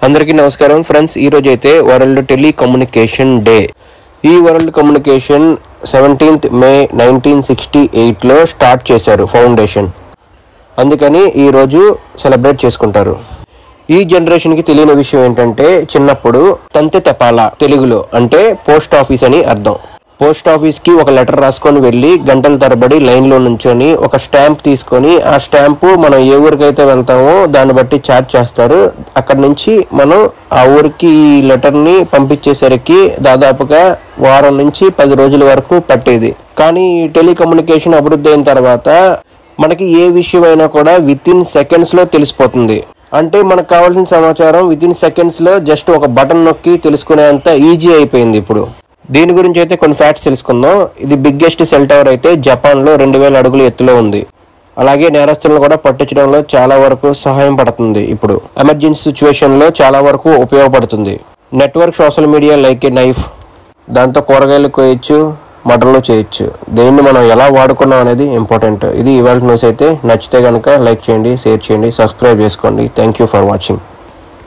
అందరికీ నమస్కారం ఫ్రెండ్స్. ఈ రోజు అయితే వరల్డ్ టెలికమ్యూనికేషన్ డే. ఈ వరల్డ్ కమ్యూనికేషన్ 17th May 1968లో స్టార్ట్ చేశారు ఫౌండేషన్. అందుకని ఈ రోజు సెలబ్రేట్ చేసుకుంటారు. ఈ జనరేషన్కి తెలియని విషయం ఏంటంటే, చిన్నప్పుడు తంతె తెపాల తెలుగులో అంటే పోస్ట్ ఆఫీస్ అని అర్థం. పోస్ట్ ఆఫీస్కి ఒక లెటర్ రాసుకొని వెళ్ళి గంటల తరబడి లైన్లో నుంచొని ఒక స్టాంప్ తీసుకొని, ఆ స్టాంపు మనం ఏ ఊరికైతే వెళ్తామో దాన్ని బట్టి ఛార్జ్ చేస్తారు. అక్కడ నుంచి మనం ఆ ఊరికి ఈ లెటర్ని పంపించేసరికి దాదాపుగా వారం నుంచి 10 రోజుల వరకు పట్టేది. కానీ టెలికమ్యూనికేషన్ అభివృద్ధి అయిన తర్వాత మనకి ఏ విషయమైనా కూడా వితిన్ సెకండ్స్లో తెలిసిపోతుంది. అంటే మనకు కావాల్సిన సమాచారం వితిన్ సెకండ్స్లో జస్ట్ ఒక బటన్ నొక్కి తెలుసుకునేంత ఈజీ అయిపోయింది ఇప్పుడు. దీని గురించి అయితే కొన్ని ఫ్యాక్ట్స్ తెలుసుకుందాం. ఇది బిగ్గెస్ట్ సెల్ టవర్ అయితే జపాన్లో 2000 అడుగుల ఎత్తులో ఉంది. అలాగే నేరస్తులను కూడా పట్టించడంలో చాలా వరకు సహాయం పడుతుంది. ఇప్పుడు ఎమర్జెన్సీ సిచ్యువేషన్లో చాలా వరకు ఉపయోగపడుతుంది. నెట్వర్క్ సోషల్ మీడియా లైక్ ఏ నైఫ్. దాంతో కూరగాయలు కోయచ్చు, మటన్లు చేయొచ్చు. దేన్ని మనం ఎలా వాడుకున్నాం అనేది ఇంపార్టెంట్. ఇది ఇవాళ న్యూస్ అయితే. నచ్చితే కనుక లైక్ చేయండి, షేర్ చేయండి, సబ్స్క్రైబ్ చేసుకోండి. Thank you for watching.